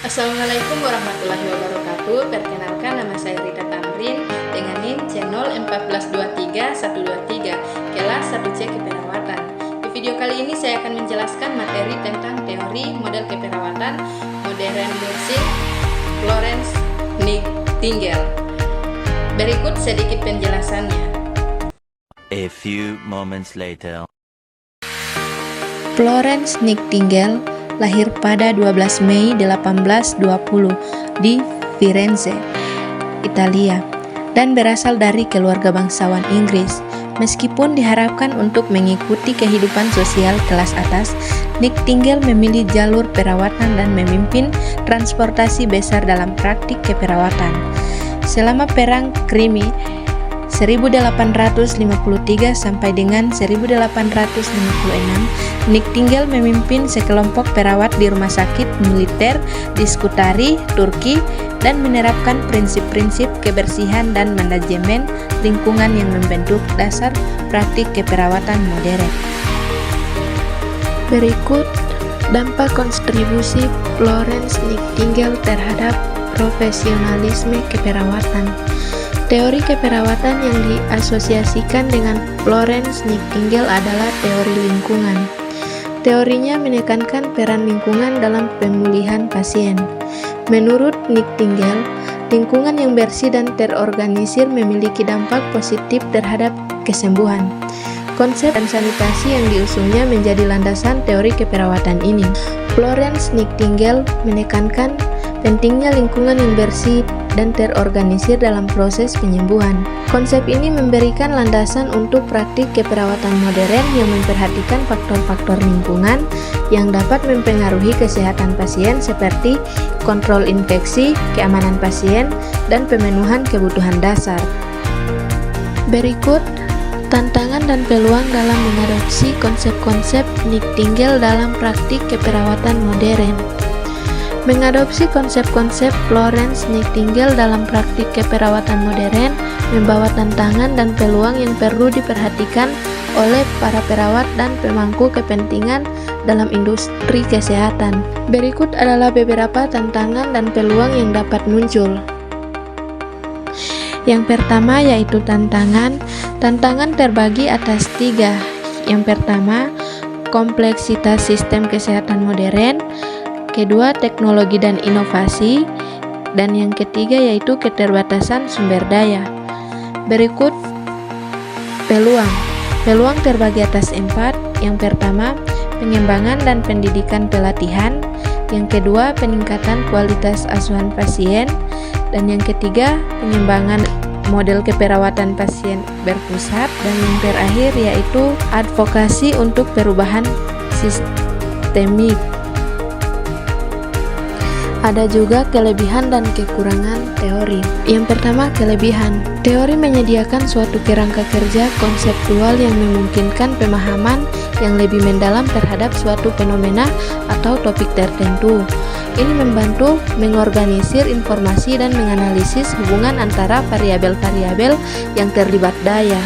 Assalamualaikum warahmatullahi wabarakatuh. Perkenalkan, nama saya Rita Tamrin dengan NIM C01423-123 kelas 1C Keperawatan. Di video kali ini saya akan menjelaskan materi tentang teori model keperawatan modern versi Florence Nightingale. Berikut sedikit penjelasannya. A few moments later. Florence Nightingale lahir pada 12 Mei 1820 di Firenze, Italia, dan berasal dari keluarga bangsawan Inggris. Meskipun diharapkan untuk mengikuti kehidupan sosial kelas atas, Nightingale memilih jalur perawatan dan memimpin transportasi besar dalam praktik keperawatan. Selama Perang Krimi 1853 sampai dengan 1856, Nightingale memimpin sekelompok perawat di rumah sakit militer di Scutari, Turki, dan menerapkan prinsip-prinsip kebersihan dan manajemen lingkungan yang membentuk dasar praktik keperawatan modern. Berikut dampak kontribusi Florence Nightingale terhadap profesionalisme keperawatan. Teori keperawatan yang diasosiasikan dengan Florence Nightingale adalah teori lingkungan. Teorinya menekankan peran lingkungan dalam pemulihan pasien. Menurut Nightingale, lingkungan yang bersih dan terorganisir memiliki dampak positif terhadap kesembuhan. Konsep dan sanitasi yang diusungnya menjadi landasan teori keperawatan ini. Florence Nightingale menekankan pentingnya lingkungan yang bersih dan terorganisir dalam proses penyembuhan. Konsep ini memberikan landasan untuk praktik keperawatan modern yang memperhatikan faktor-faktor lingkungan yang dapat mempengaruhi kesehatan pasien seperti kontrol infeksi, keamanan pasien, dan pemenuhan kebutuhan dasar. Berikut tantangan dan peluang dalam mengadopsi konsep-konsep Nightingale dalam praktik keperawatan modern. Mengadopsi konsep-konsep Florence Nightingale dalam praktik keperawatan modern membawa tantangan dan peluang yang perlu diperhatikan oleh para perawat dan pemangku kepentingan dalam industri kesehatan. Berikut adalah beberapa tantangan dan peluang yang dapat muncul. Yang pertama yaitu tantangan. Tantangan terbagi atas 3. Yang pertama, kompleksitas sistem kesehatan modern. Kedua, teknologi dan inovasi, dan yang ketiga yaitu keterbatasan sumber daya. Berikut peluang. Peluang terbagi atas 4. Yang pertama, pengembangan dan pendidikan pelatihan. Yang kedua, peningkatan kualitas asuhan pasien. Dan yang ketiga, pengembangan model keperawatan pasien berpusat. Dan yang terakhir yaitu advokasi untuk perubahan sistemik. Ada juga kelebihan dan kekurangan teori. Yang pertama, kelebihan. Teori menyediakan suatu kerangka kerja konseptual yang memungkinkan pemahaman yang lebih mendalam terhadap suatu fenomena atau topik tertentu. Ini membantu mengorganisir informasi dan menganalisis hubungan antara variabel-variabel yang terlibat daya.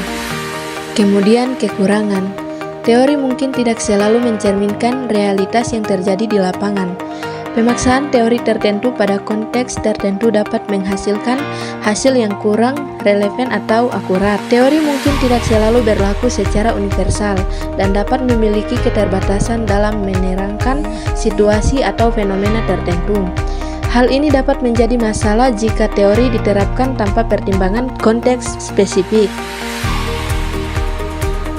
Kemudian, kekurangan. Teori mungkin tidak selalu mencerminkan realitas yang terjadi di lapangan. Pemaksaan teori tertentu pada konteks tertentu dapat menghasilkan hasil yang kurang relevan atau akurat. Teori mungkin tidak selalu berlaku secara universal dan dapat memiliki keterbatasan dalam menerangkan situasi atau fenomena tertentu. Hal ini dapat menjadi masalah jika teori diterapkan tanpa pertimbangan konteks spesifik.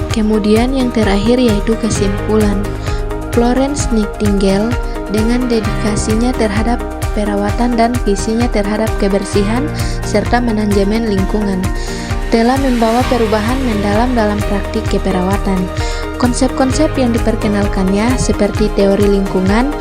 Kemudian yang terakhir yaitu kesimpulan. Florence Nightingale dengan dedikasinya terhadap perawatan dan visinya terhadap kebersihan serta manajemen lingkungan telah membawa perubahan mendalam dalam praktik keperawatan. Konsep-konsep yang diperkenalkannya seperti teori lingkungan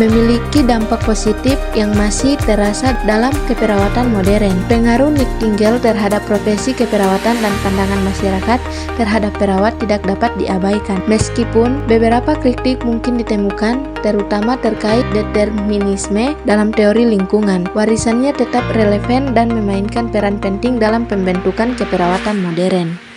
memiliki dampak positif yang masih terasa dalam keperawatan modern. Pengaruh Nightingale terhadap profesi keperawatan dan pandangan masyarakat terhadap perawat tidak dapat diabaikan. Meskipun beberapa kritik mungkin ditemukan, terutama terkait determinisme dalam teori lingkungan, warisannya tetap relevan dan memainkan peran penting dalam pembentukan keperawatan modern.